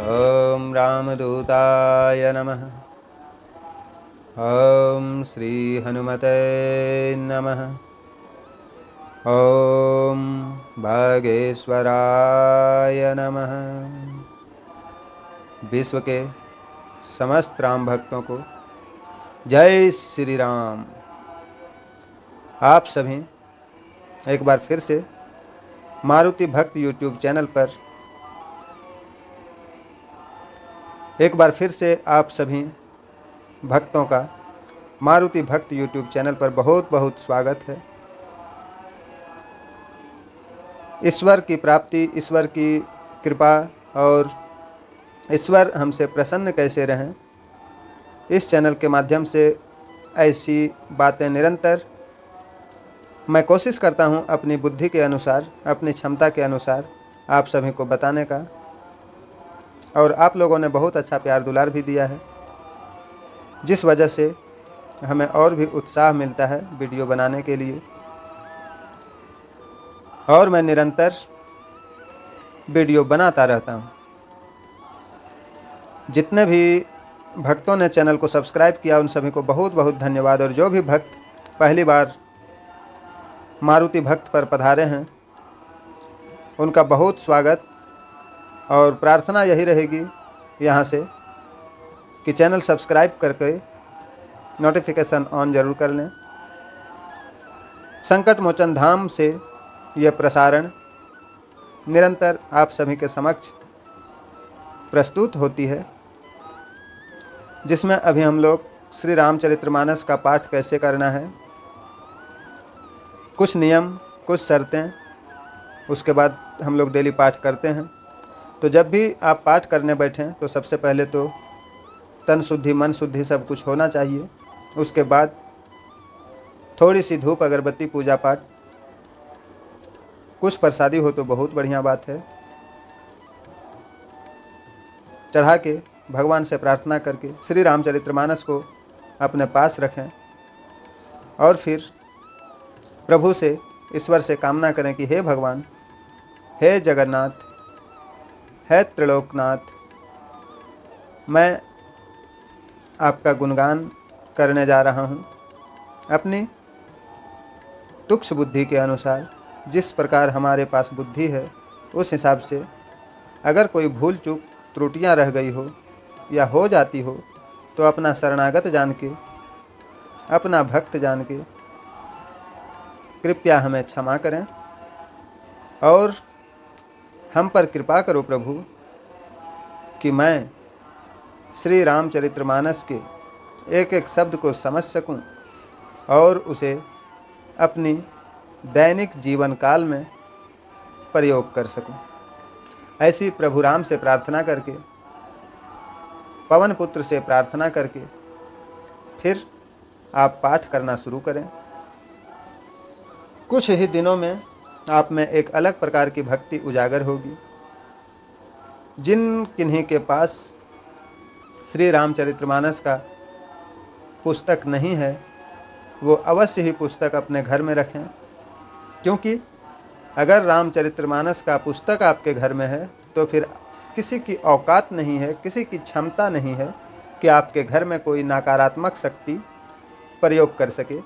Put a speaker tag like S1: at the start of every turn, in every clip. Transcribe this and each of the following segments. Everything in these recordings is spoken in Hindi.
S1: ॐ रामदूताय नमः। ॐ श्रीहनुमते नमः। ॐ भागेश्वराय नमः। विश्व के समस्त राम भक्तों को जय श्री राम। आप सभी एक बार फिर से मारुति भक्त यूट्यूब चैनल पर आप सभी भक्तों का मारुति भक्त यूट्यूब चैनल पर बहुत बहुत स्वागत है। ईश्वर की प्राप्ति, ईश्वर की कृपा और ईश्वर हमसे प्रसन्न कैसे रहें, इस चैनल के माध्यम से ऐसी बातें निरंतर मैं कोशिश करता हूं अपनी बुद्धि के अनुसार, अपनी क्षमता के अनुसार आप सभी को बताने का। और आप लोगों ने बहुत अच्छा प्यार दुलार भी दिया है, जिस वजह से हमें और भी उत्साह मिलता है वीडियो बनाने के लिए। और मैं निरंतर वीडियो बनाता रहता हूं। जितने भी भक्तों ने चैनल को सब्सक्राइब किया उन सभी को बहुत बहुत धन्यवाद। और जो भी भक्त पहली बार मारुति भक्त पर पधारे हैं उनका बहुत स्वागत। और प्रार्थना यही रहेगी यहाँ से कि चैनल सब्सक्राइब करके नोटिफिकेशन ऑन जरूर कर लें। संकट मोचन धाम से यह प्रसारण निरंतर आप सभी के समक्ष प्रस्तुत होती है, जिसमें अभी हम लोग श्री रामचरितमानस का पाठ कैसे करना है, कुछ नियम, कुछ शर्तें, उसके बाद हम लोग डेली पाठ करते हैं। तो जब भी आप पाठ करने बैठें तो सबसे पहले तो तन शुद्धि, मन शुद्धि सब कुछ होना चाहिए। उसके बाद थोड़ी सी धूप अगरबत्ती, पूजा पाठ, कुछ प्रसादी हो तो बहुत बढ़िया बात है, चढ़ा के भगवान से प्रार्थना करके श्री रामचरितमानस को अपने पास रखें। और फिर प्रभु से, ईश्वर से कामना करें कि हे भगवान, हे जगन्नाथ, हे त्रिलोकनाथ, मैं आपका गुणगान करने जा रहा हूँ अपनी तुच्छ बुद्धि के अनुसार। जिस प्रकार हमारे पास बुद्धि है उस हिसाब से अगर कोई भूल चूक त्रुटियाँ रह गई हो या हो जाती हो तो अपना शरणागत जान के, अपना भक्त जान के कृपया हमें क्षमा करें। और हम पर कृपा करो प्रभु कि मैं श्री रामचरितमानस के एक एक शब्द को समझ सकूं और उसे अपनी दैनिक जीवन काल में प्रयोग कर सकूं। ऐसी प्रभु राम से प्रार्थना करके, पवन पुत्र से प्रार्थना करके फिर आप पाठ करना शुरू करें। कुछ ही दिनों में आप में एक अलग प्रकार की भक्ति उजागर होगी। जिन किन्हीं के पास श्री रामचरितमानस का पुस्तक नहीं है वो अवश्य ही पुस्तक अपने घर में रखें, क्योंकि अगर रामचरितमानस का पुस्तक आपके घर में है तो फिर किसी की औकात नहीं है, किसी की क्षमता नहीं है कि आपके घर में कोई नकारात्मक शक्ति प्रयोग कर सके।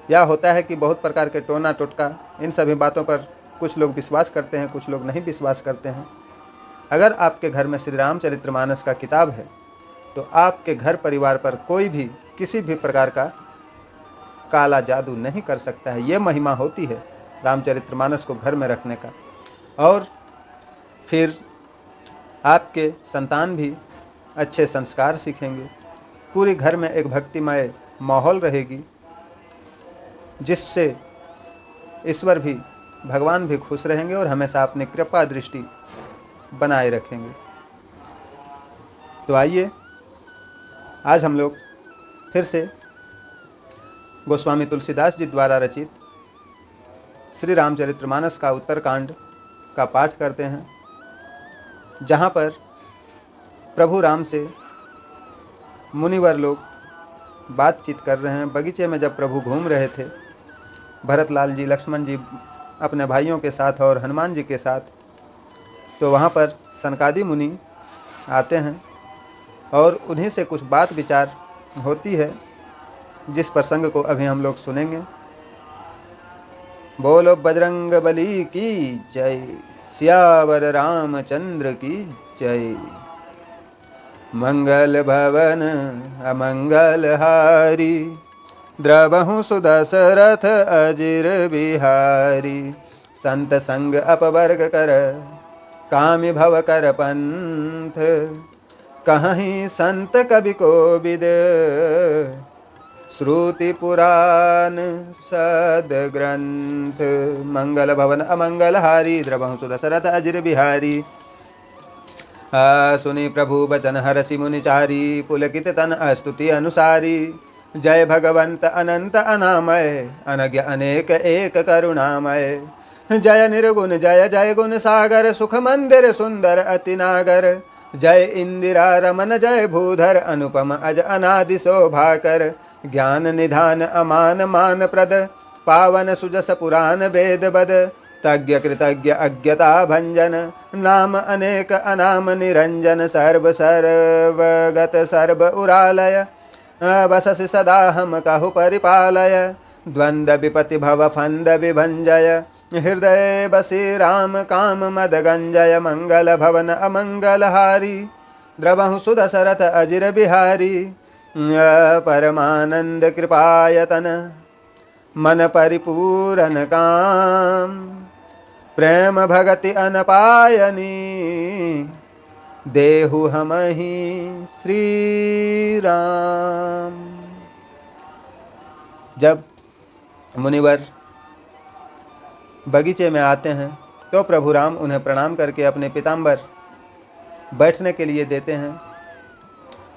S1: या होता है कि बहुत प्रकार के टोना टोटका, इन सभी बातों पर कुछ लोग विश्वास करते हैं, कुछ लोग नहीं विश्वास करते हैं। अगर आपके घर में श्री रामचरितमानस का किताब है तो आपके घर परिवार पर कोई भी किसी भी प्रकार का काला जादू नहीं कर सकता है। ये महिमा होती है रामचरितमानस को घर में रखने का। और फिर आपके संतान भी अच्छे संस्कार सीखेंगे, पूरी घर में एक भक्तिमय माहौल रहेगी, जिससे ईश्वर भी, भगवान भी खुश रहेंगे और हमेशा अपनी कृपा दृष्टि बनाए रखेंगे। तो आइए आज हम लोग फिर से गोस्वामी तुलसीदास जी द्वारा रचित श्री रामचरितमानस का उत्तरकांड का पाठ करते हैं, जहाँ पर प्रभु राम से मुनिवर लोग बातचीत कर रहे हैं। बगीचे में जब प्रभु घूम रहे थे, भरतलाल जी, लक्ष्मण जी अपने भाइयों के साथ और हनुमान जी के साथ, तो वहाँ पर सनकादि मुनि आते हैं और उन्हीं से कुछ बात विचार होती है, जिस प्रसंग को अभी हम लोग सुनेंगे। बोलो बजरंग बली की जय, सियावर रामचंद्र की जय। मंगल भवन अमंगल हारी, द्रवहु सुदशरथ अजिर बिहारी। संत संग अपवर्ग कर, कामि भव कर पंथ। कहीं संत कवि कोविद, श्रुति पुराण सदग्रंथ। मंगल भवन अमंगल हारी, द्रवहु सुदशरथ अजिर बिहारी। सुनि प्रभु बचन हरषि मुनि चारी, पुलकित तन स्तुति अनुसारी। जय भगवंत अनंत अनामय, अनज्ञ अनेक एक करुणामय। जय निर्गुण जय जय गुण सागर, सुख मंदिर सुंदर अति नागर। जय इंदिरा रमन जय भूधर, अनुपम अज अनादि शोभाकर। ज्ञान निधान अमान मान प्रद, पावन सुजस पुराण वेद बद। तज्ञ कृतज्ञ अज्ञता भंजन, नाम अनेक अनाम निरंजन। सर्व सर्वगत सर्व उरालय, बससि सदा हम कहु परिपालय। द्वंद्व विपति भव फंद विभंजय, हृदय बसी राम काम मद गंजय। मंगल भवन अमंगल हारी, द्रवहु सुदशरथ अजिर बिहारी। परमानंद कृपायतन, मन परिपूरन काम। प्रेम भगति अनपायनी, देहु हमहि श्री राम। जब मुनिवर बगीचे में आते हैं तो प्रभु राम उन्हें प्रणाम करके अपने पीताम्बर बैठने के लिए देते हैं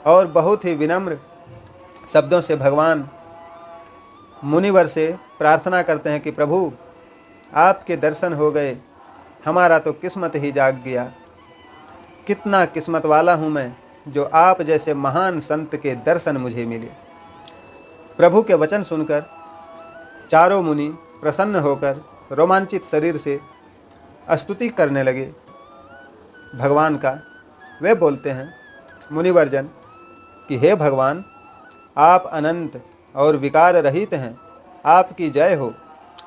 S1: और बहुत ही विनम्र शब्दों से भगवान मुनिवर से प्रार्थना करते हैं कि प्रभु आपके दर्शन हो गए, हमारा तो किस्मत ही जाग गया। कितना किस्मत वाला हूँ मैं, जो आप जैसे महान संत के दर्शन मुझे मिले। प्रभु के वचन सुनकर चारों मुनि प्रसन्न होकर रोमांचित शरीर से स्तुति करने लगे भगवान का। वे बोलते हैं मुनिवर्जन कि हे भगवान, आप अनंत और विकार रहित हैं, आपकी जय हो।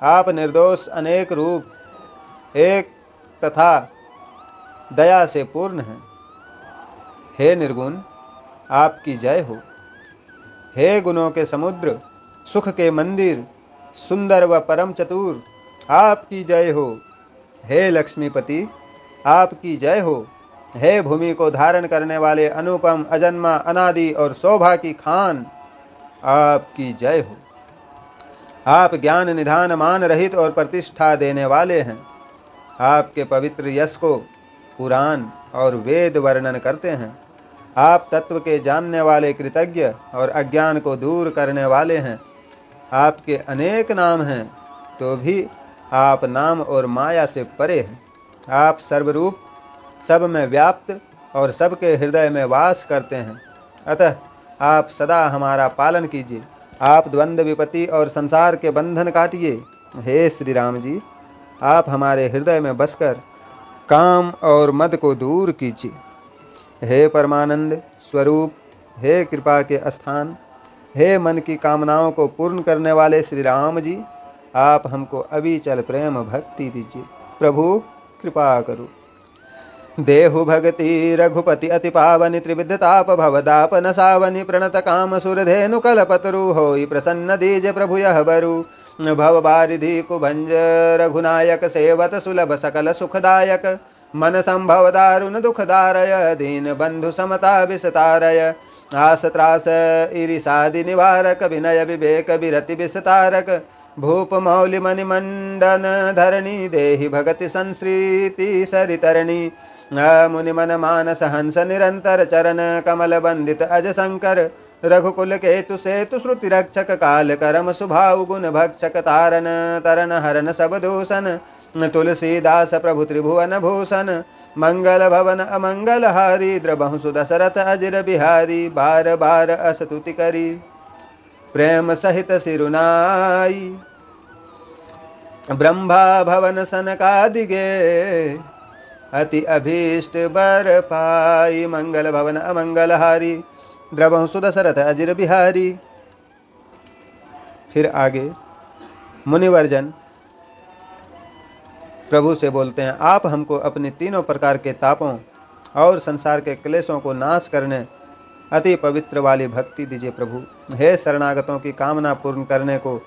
S1: आप निर्दोष अनेक रूप एक तथा दया से पूर्ण हैं। हे निर्गुण, आपकी जय हो। हे गुणों के समुद्र, सुख के मंदिर, सुंदर व परम चतुर, आपकी जय हो। हे लक्ष्मीपति, आपकी जय हो। हे भूमि को धारण करने वाले अनुपम अजन्मा अनादि और शोभा की खान, आपकी जय हो। आप ज्ञान निधान मान रहित और प्रतिष्ठा देने वाले हैं। आपके पवित्र यश को पुराण और वेद वर्णन करते हैं। आप तत्व के जानने वाले कृतज्ञ और अज्ञान को दूर करने वाले हैं। आपके अनेक नाम हैं तो भी आप नाम और माया से परे हैं। आप सर्वरूप, सब में व्याप्त और सबके हृदय में वास करते हैं। अतः आप सदा हमारा पालन कीजिए। आप द्वंद्व विपत्ति और संसार के बंधन काटिए। हे श्री राम जी, आप हमारे हृदय में बसकर काम और मद को दूर कीजिए। हे परमानंद स्वरूप, हे कृपा के स्थान, हे मन की कामनाओं को पूर्ण करने वाले श्री राम जी, आप हमको अविचल प्रेम भक्ति दीजिए। प्रभु कृपा करो। देहु भगति रघुपति अति पावनि, त्रिविध ताप भवदाप न सावनि। प्रणत काम सुरधेनु कलपतरु, होई प्रसन्न दीजे प्रभु यह बरु। भव बारिधि कुभंज रघुनायक, सेवत सुलभ सकल सुखदायक। मन संभव दारुण दुख दारय, दीन बंधु समता विसतारय। आस त्रास ईरिषादि निवारक, विनय विवेक विरति विस्तारक। भूप मौलि मणि मंडन धरणी, देहि भगति संस्कृति सरितरणी। मुनि मन मानस हंस निरंतर, चरण कमल बंदित अज शंकर। रघुकुल केतु सेतु श्रुति रक्षक, काल करम सुभाव गुण भक्षक। तारन तरन हरन सब दूषण, तुलसीदास प्रभु त्रिभुवन भूषण। मंगल भवन अमंगल हारी, द्रवहु सुदशरथ अजिर बिहारी। बार बार स्तुति करी, प्रेम सहित सिरुनाई। ब्रह्मा भवन सनकादिगे, अति अभीष्ट बर पाई, मंगल भवन अमंगल हारी, द्रवहु सुदशरथ अजिर बिहारी। फिर आगे मुनिवर्जन प्रभु से बोलते हैं, आप हमको अपने तीनों प्रकार के तापों और संसार के क्लेशों को नाश करने अति पवित्र वाली भक्ति दीजिए प्रभु। हे शरणागतों की कामना पूर्ण करने को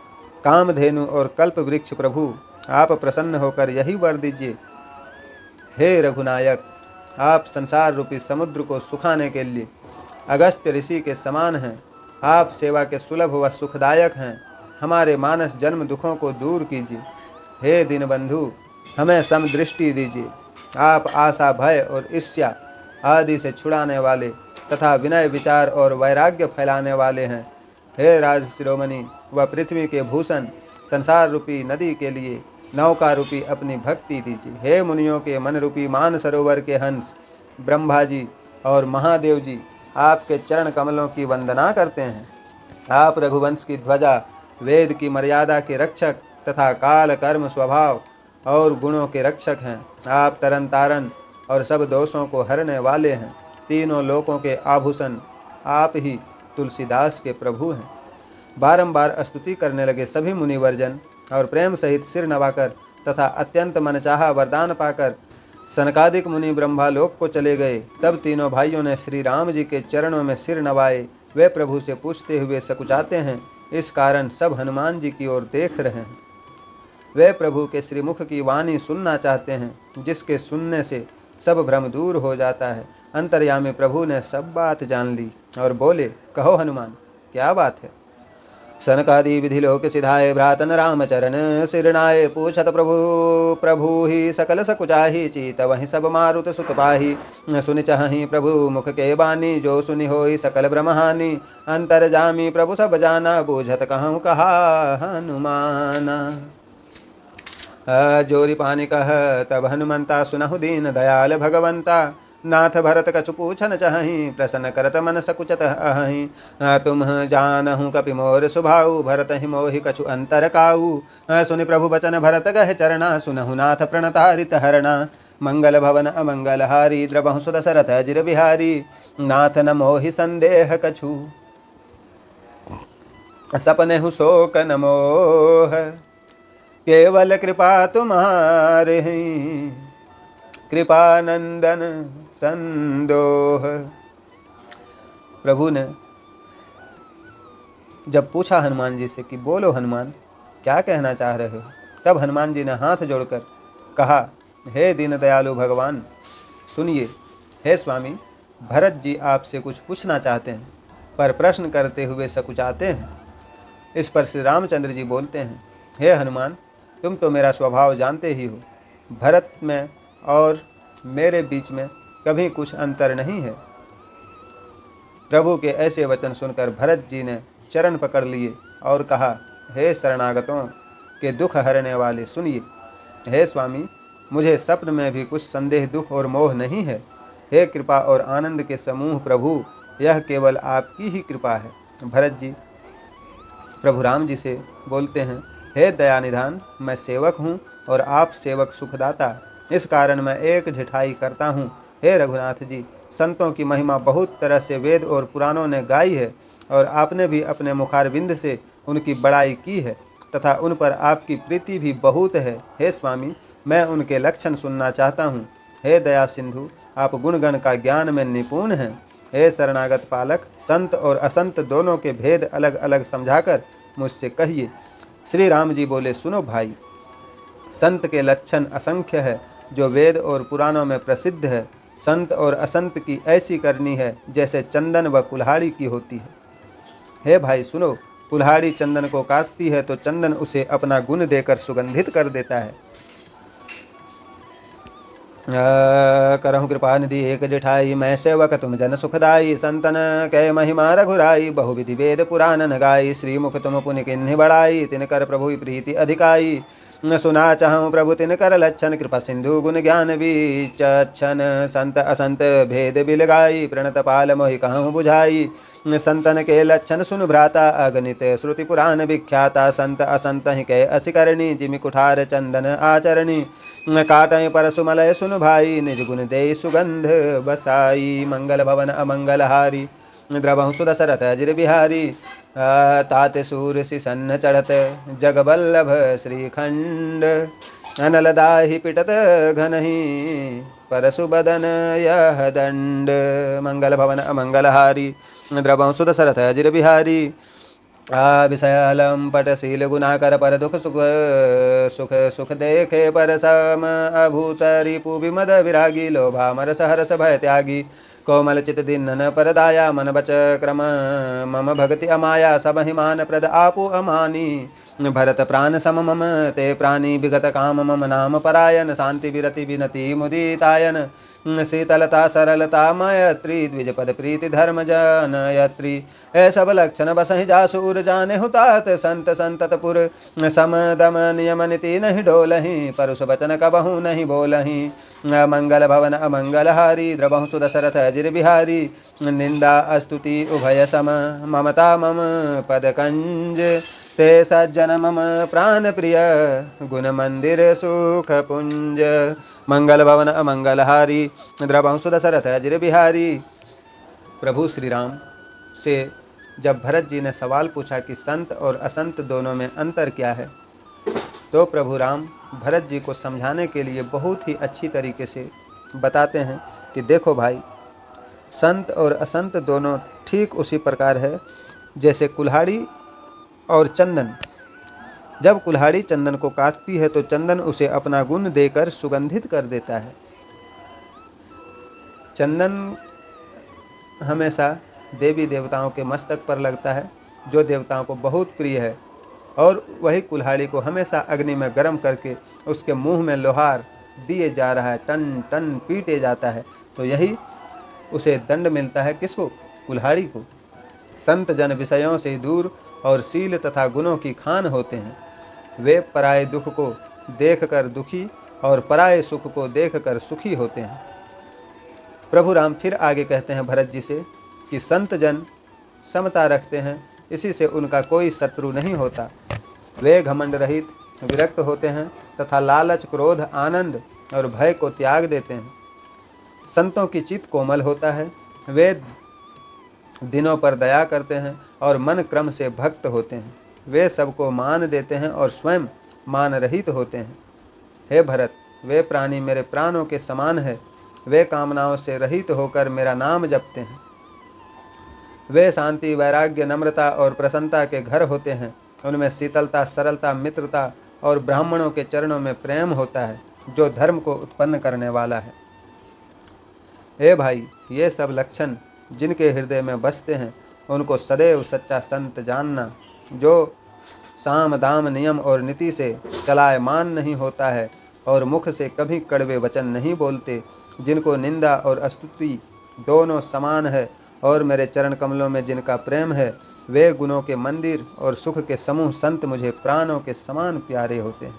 S1: कामधेनु और कल्प वृक्ष प्रभु, आप प्रसन्न होकर यही वर दीजिए। हे रघुनायक, आप संसार रूपी समुद्र को सुखाने के लिए अगस्त्य ऋषि के समान हैं। आप सेवा के सुलभ व सुखदायक हैं। हमारे मानस जन्म दुखों को दूर कीजिए। हे दीनबंधु, हमें समदृष्टि दीजिए। आप आशा, भय और ईर्ष्या आदि से छुड़ाने वाले तथा विनय, विचार और वैराग्य फैलाने वाले हैं। हे राज शिरोमणि व पृथ्वी के भूषण, संसार रूपी नदी के लिए नौका रूपी अपनी भक्ति दीजिए। हे मुनियों के मन रूपी मान सरोवर के हंस ब्रह्मा जी और महादेव जी, आपके चरण कमलों की वंदना करते हैं। आप रघुवंश की ध्वजा, वेद की मर्यादा के रक्षक तथा काल कर्म स्वभाव और गुणों के रक्षक हैं। आप तरन तारन और सब दोषों को हरने वाले हैं। तीनों लोकों के आभूषण आप ही तुलसीदास के प्रभु हैं। बारंबार स्तुति करने लगे सभी मुनिवर्जन और प्रेम सहित सिर नवाकर तथा अत्यंत मनचाहा वरदान पाकर सनकादिक मुनि ब्रह्मालोक को चले गए। तब तीनों भाइयों ने श्री राम जी के चरणों में सिर नवाए। वे प्रभु से पूछते हुए सकुचाते हैं, इस कारण सब हनुमान जी की ओर देख रहे हैं। वे प्रभु के श्रीमुख की वाणी सुनना चाहते हैं, जिसके सुनने से सब भ्रम दूर हो जाता है। अंतर्यामी प्रभु ने सब बात जान ली और बोले, कहो हनुमान, क्या बात है। सनकादि विधि लोक सिधाए, भ्रातन रामचरण सिरनाए, पूछत प्रभु ही सकल सकुचाही, चीत वहीं सब मारुत सुत पाही। सुनि चहि प्रभु मुख के बानी, जो सुनि होई सकल ब्रह्महानि। अंतर्जामी प्रभु सब जाना, बूझत कहूँ कहा हनुमाना। जोरी पानी कह तब हनुमंता, सुनहु दीन दयाल भगवंता। नाथ भरत कछु पूछन चहि, प्रसन्न करत मन सकुचत अहि। तुम जानहु कपि मोर सुभाऊ, भरत ही मोहि कछु अंतर काऊ। सुनि प्रभु बचन भरत गह चरणा, सुनहु नाथ प्रणतारित हरणा। मंगल भवन अमंगल हारी, द्रवहु सुदशरथ अजिर बिहारी। नाथ न मोहि संदेह कछु, सपनेहु शोक न मोह। केवल कृपा तुम्हारे, कृपानंदन संदोह। प्रभु ने जब पूछा हनुमान जी से कि बोलो हनुमान, क्या कहना चाह रहे हो, तब हनुमान जी ने हाथ जोड़कर कहा, हे दीन दयालु भगवान सुनिए। हे स्वामी, भरत जी आपसे कुछ पूछना चाहते हैं, पर प्रश्न करते हुए सकुचाते हैं। इस पर श्री रामचंद्र जी बोलते हैं, हे हनुमान, तुम तो मेरा स्वभाव जानते ही हो। भरत में और मेरे बीच में कभी कुछ अंतर नहीं है। प्रभु के ऐसे वचन सुनकर भरत जी ने चरण पकड़ लिए और कहा, हे शरणागतों के दुख हरने वाले सुनिए। हे स्वामी, मुझे स्वप्न में भी कुछ संदेह, दुख और मोह नहीं है। हे कृपा और आनंद के समूह प्रभु, यह केवल आपकी ही कृपा है। भरत जी प्रभु राम जी से बोलते हैं, हे दयानिधान, मैं सेवक हूँ और आप सेवक सुखदाता, इस कारण मैं एक ढिठाई करता हूँ। हे रघुनाथ जी, संतों की महिमा बहुत तरह से वेद और पुराणों ने गाई है और आपने भी अपने मुखारविंद से उनकी बड़ाई की है तथा उन पर आपकी प्रीति भी बहुत है। हे स्वामी, मैं उनके लक्षण सुनना चाहता हूँ। हे दया सिंधु, आप गुणगण का ज्ञान में निपुण हैं। हे शरणागत पालक, संत और असंत दोनों के भेद अलग अलग समझाकर मुझसे कहिए। श्री राम जी बोले, सुनो भाई, संत के लक्षण असंख्य है, जो वेद और पुराणों में प्रसिद्ध है। संत और असंत की ऐसी करनी है जैसे चंदन व कुल्हाड़ी की होती है। हे भाई सुनो, कुल्हाड़ी चंदन को काटती है तो चंदन उसे अपना गुण देकर सुगंधित कर देता है। करहु कृपा निधि एक जेठाई, मैं सेवक तुम जन सुखदाई। संतन कै महिमा रघुराई, बहुविधि वेद पुराण गाई। श्री मुख तुम पुनि किन्हि बड़ाई, तिनकर प्रभु प्रीति अधिकाई। सुना चाहूँ प्रभु तिनकर लक्षण, कृपा सिंधु गुण ज्ञान विचक्षण। संत असंत भेद बिलगाई, प्रणत पाल मोहि कहूँ बुझाई। संतन के लक्षण सुन भ्राता अगणित श्रुति पुराण विख्याता संत असंत ही कह असिकरणी जिमि कुठार चंदन आचरणी काटय परसुमलय सुन भाई निज गुण दे सुगंध बसाई मंगल भवन अमंगल हारी द्रवहु सुदशरथ अजिर बिहारी तात सूर सिसन्न चढ़त जगबल्लभ श्रीखंड अनलदाहि पिटत घनहि परशुबदन यह दंड मंगल भवन अमंगल हारी द्रवहु सुदशरथ अजिर बिहारी विषयालम पटशील गुणाकर पर दुख सुख सुख सुख देखे पर सम अभूत रिपु विमद विरागी लोभामर सहरस भय त्यागी कोमल चित दीनन परदाया मन बच क्रम मम भक्ति अमाया सब हिमान प्रद आपु अमानी भरत प्राण सम मम ते प्राणी विगत काम मम नाम परायण शांति विरति विनति मुदितायन शीतलता सरलता मयत्री द्विजपद प्रीति धर्म जनयत्री ऐ सब लक्षण बसहि जासूर जाने हुतात संत संततपुर सम दम नियम नीति नहीं डोलहि परुष बचन कबहु नहीं बोलहि मंगल भवन अमंगल हारी द्रवहु सुदशरथ अजिर बिहारी निंदा स्तुति उभय सम ममता मम पद कंज ते सज्जन मम प्राण प्रिय गुण मंदिर सुख पुंज मंगल भवन अमंगल हारी द्रवहु सुदशरथ अजिर बिहारी। प्रभु श्री राम से जब भरत जी ने सवाल पूछा कि संत और असंत दोनों में अंतर क्या है, तो प्रभु राम भरत जी को समझाने के लिए बहुत ही अच्छी तरीके से बताते हैं कि देखो भाई, संत और असंत दोनों ठीक उसी प्रकार है जैसे कुल्हाड़ी और चंदन। जब कुल्हाड़ी चंदन को काटती है तो चंदन उसे अपना गुण देकर सुगंधित कर देता है। चंदन हमेशा देवी देवताओं के मस्तक पर लगता है, जो देवताओं को बहुत प्रिय है, और वही कुल्हाड़ी को हमेशा अग्नि में गर्म करके उसके मुंह में लोहार दिए जा रहा है, टन टन पीटे जाता है, तो यही उसे दंड मिलता है। किसको? कुल्हाड़ी को। संत जन विषयों से दूर और शील तथा गुणों की खान होते हैं। वे पराये दुख को देखकर दुखी और पराये सुख को देखकर सुखी होते हैं। प्रभु राम फिर आगे कहते हैं भरत जी से कि संत जन समता रखते हैं, इसी से उनका कोई शत्रु नहीं होता। वे घमंड रहित विरक्त होते हैं तथा लालच, क्रोध, आनंद और भय को त्याग देते हैं। संतों की चित्त कोमल होता है, वे दिनों पर दया करते हैं और मन क्रम से भक्त होते हैं। वे सबको मान देते हैं और स्वयं मान रहित होते हैं। हे भरत, वे प्राणी मेरे प्राणों के समान है। वे कामनाओं से रहित होकर मेरा नाम जपते हैं। वे शांति, वैराग्य, नम्रता और प्रसन्नता के घर होते हैं। उनमें शीतलता, सरलता, मित्रता और ब्राह्मणों के चरणों में प्रेम होता है, जो धर्म को उत्पन्न करने वाला है। हे भाई, ये सब लक्षण जिनके हृदय में बसते हैं, उनको सदैव सच्चा संत जानना, जो साम दाम नियम और नीति से चलायमान नहीं होता है और मुख से कभी कड़वे वचन नहीं बोलते, जिनको निंदा और स्तुति दोनों समान है, और मेरे चरण कमलों में जिनका प्रेम है, वे गुणों के मंदिर और सुख के समूह संत मुझे प्राणों के समान प्यारे होते हैं।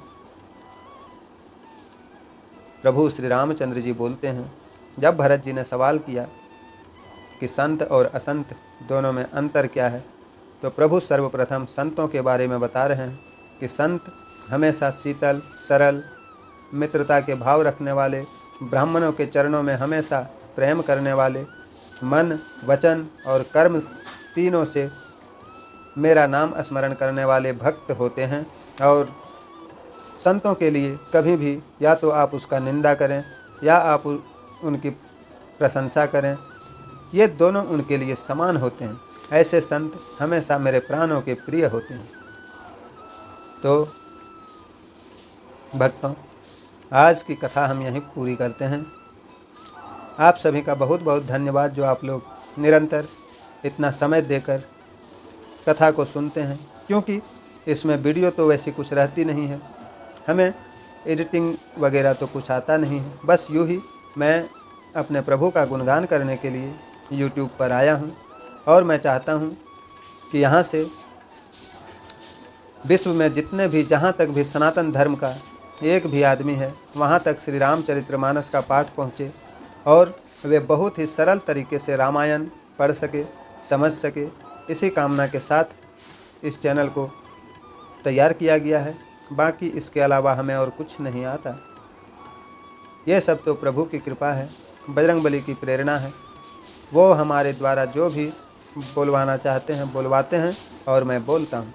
S1: प्रभु श्री रामचंद्र जी बोलते हैं, जब भरत जी ने सवाल किया कि संत और असंत दोनों में अंतर क्या है, तो प्रभु सर्वप्रथम संतों के बारे में बता रहे हैं कि संत हमेशा शीतल, सरल, मित्रता के भाव रखने वाले, ब्राह्मणों के चरणों में हमेशा प्रेम करने वाले, मन, वचन और कर्म तीनों से मेरा नाम स्मरण करने वाले भक्त होते हैं। और संतों के लिए कभी भी या तो आप उसका निंदा करें या आप उनकी प्रशंसा करें, ये दोनों उनके लिए समान होते हैं। ऐसे संत हमेशा मेरे प्राणों के प्रिय होते हैं। तो भक्तों, आज की कथा हम यहीं पूरी करते हैं। आप सभी का बहुत बहुत धन्यवाद, जो आप लोग निरंतर इतना समय देकर कथा को सुनते हैं, क्योंकि इसमें वीडियो तो वैसी कुछ रहती नहीं है, हमें एडिटिंग वगैरह तो कुछ आता नहीं है। बस यूँ ही मैं अपने प्रभु का गुणगान करने के लिए YouTube पर आया हूँ, और मैं चाहता हूँ कि यहाँ से विश्व में जितने भी, जहाँ तक भी सनातन धर्म का एक भी आदमी है, वहाँ तक श्री रामचरितमानस का पाठ पहुँचे और वे बहुत ही सरल तरीके से रामायण पढ़ सके, समझ सके, इसी कामना के साथ इस चैनल को तैयार किया गया है। बाकी इसके अलावा हमें और कुछ नहीं आता। यह सब तो प्रभु की कृपा है, बजरंगबली की प्रेरणा है। वो हमारे द्वारा जो भी बोलवाना चाहते हैं बोलवाते हैं और मैं बोलता हूँ।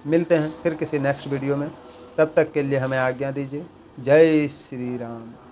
S1: मिलते हैं फिर किसी नेक्स्ट वीडियो में, तब तक के लिए हमें आज्ञा दीजिए। जय श्री राम।